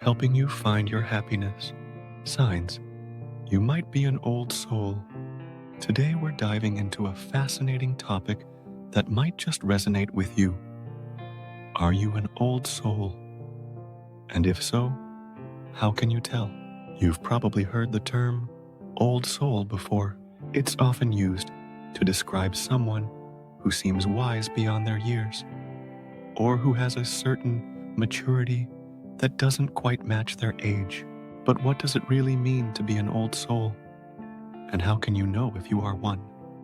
helping you find your happiness. Signs you might be an old soul. Today we're diving into a fascinating topic that might just resonate with you. Are you an old soul? And if so, how can you tell? You've probably heard the term old soul before. It's often used to describe someone who seems wise beyond their years, or who has a certain maturity that doesn't quite match their age. But what does it really mean to be an old soul? And how can you know if you are one?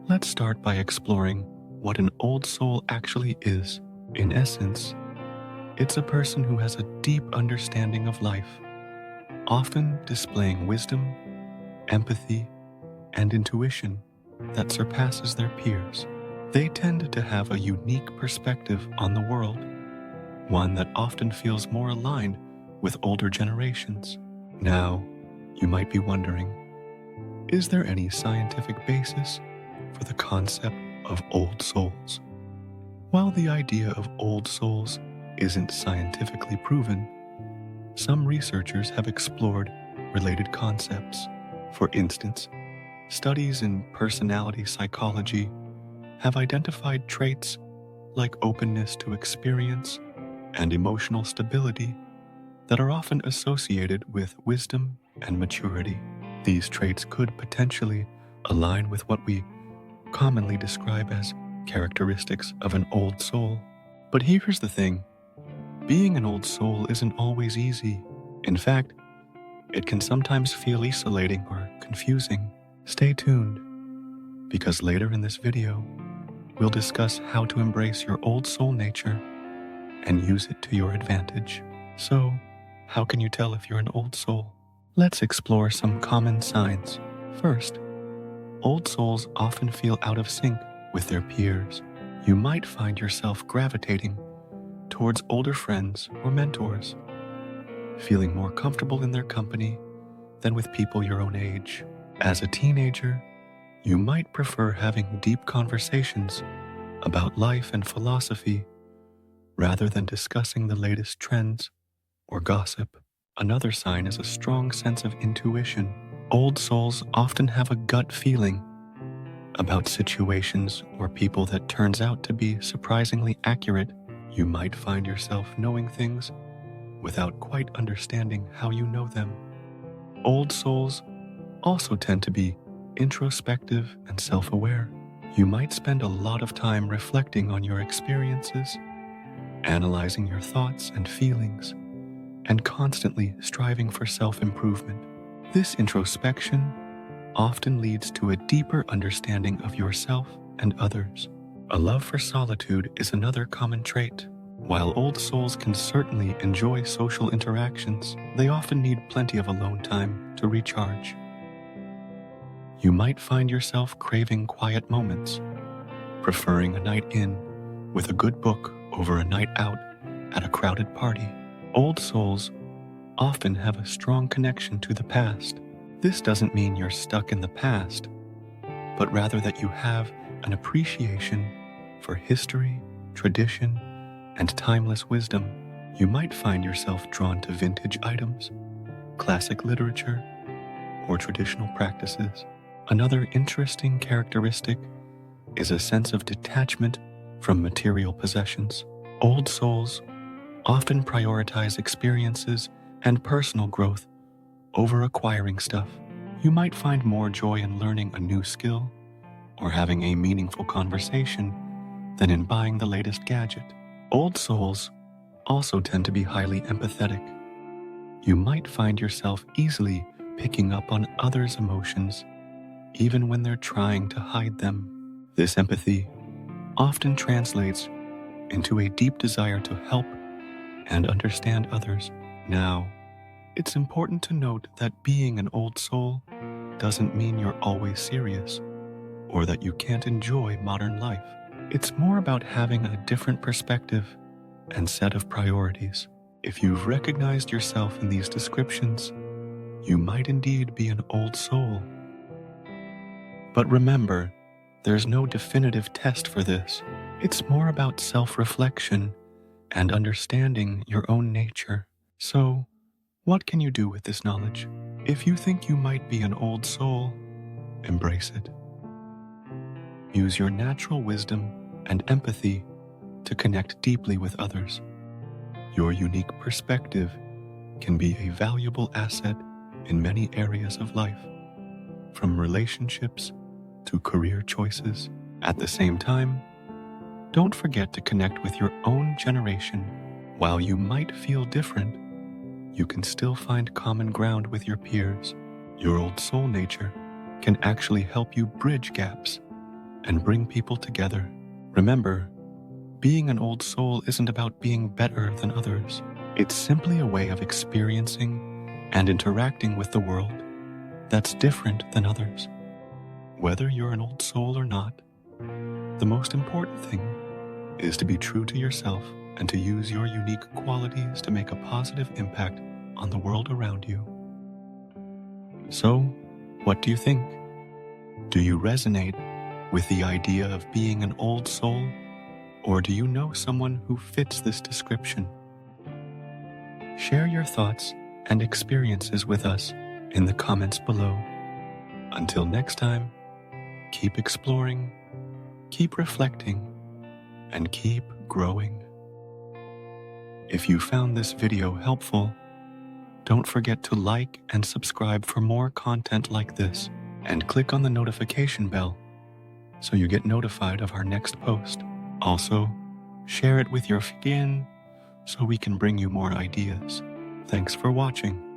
Let's start by exploring what an old soul actually is. In essence, it's a person who has a deep understanding of life, often displaying wisdom, empathy, and intuition that surpasses their peers. They tend to have a unique perspective on the world, one that often feels more aligned with older generations. Now, you might be wondering, is there any scientific basis for the concept of old souls? While the idea of old souls isn't scientifically proven, some researchers have explored related concepts. For instance, studies in personality psychology have identified traits like openness to experience and emotional stability that are often associated with wisdom and maturity. These traits could potentially align with what we commonly describe as characteristics of an old soul. But here's the thing, being an old soul isn't always easy. In fact, it can sometimes feel isolating or confusing. Stay tuned, because later in this video, we'll discuss how to embrace your old soul nature and use it to your advantage. So, how can you tell if you're an old soul? Let's explore some common signs. First, old souls often feel out of sync with their peers. You might find yourself gravitating towards older friends or mentors, feeling more comfortable in their company than with people your own age. As a teenager, you might prefer having deep conversations about life and philosophy rather than discussing the latest trends or gossip. Another sign is a strong sense of intuition. Old souls often have a gut feeling about situations or people that turns out to be surprisingly accurate. You might find yourself knowing things without quite understanding how you know them. Old souls also tend to be introspective and self-aware. You might spend a lot of time reflecting on your experiences, analyzing your thoughts and feelings, and constantly striving for self-improvement. This introspection often leads to a deeper understanding of yourself and others. A love for solitude is another common trait. While old souls can certainly enjoy social interactions, they often need plenty of alone time to recharge. You might find yourself craving quiet moments, preferring a night in with a good book over a night out at a crowded party. Old souls often have a strong connection to the past. This doesn't mean you're stuck in the past, but rather that you have an appreciation for history, tradition, and timeless wisdom. You might find yourself drawn to vintage items, classic literature, or traditional practices. Another interesting characteristic is a sense of detachment from material possessions. Old souls often prioritize experiences and personal growth over acquiring stuff. You might find more joy in learning a new skill or having a meaningful conversation than in buying the latest gadget. Old souls also tend to be highly empathetic. You might find yourself easily picking up on others' emotions, even when they're trying to hide them. This empathy often translates into a deep desire to help and understand others. Now, it's important to note that being an old soul doesn't mean you're always serious or that you can't enjoy modern life. It's more about having a different perspective and set of priorities. If you've recognized yourself in these descriptions, you might indeed be an old soul. But remember, there's no definitive test for this. It's more about self-reflection and understanding your own nature. So, What can you do with this knowledge? If you think you might be an old soul, embrace it. Use your natural wisdom and empathy to connect deeply with others. Your unique perspective can be a valuable asset in many areas of life, from relationships to career choices. At the same time, don't forget to connect with your own generation. While you might feel different, you can still find common ground with your peers. Your old soul nature can actually help you bridge gaps and bring people together. Remember, being an old soul isn't about being better than others. It's simply a way of experiencing and interacting with the world that's different than others. Whether you're an old soul or not, the most important thing is to be true to yourself and to use your unique qualities to make a positive impact on the world around you. So, what do you think? Do you resonate with the idea of being an old soul, or do you know someone who fits this description? Share your thoughts and experiences with us in the comments below. Until next time, keep exploring, keep reflecting, and keep growing. If you found this video helpful, don't forget to like and subscribe for more content like this, and click on the notification bell so you get notified of our next post. Also, share it with your friends so we can bring you more ideas. Thanks for watching.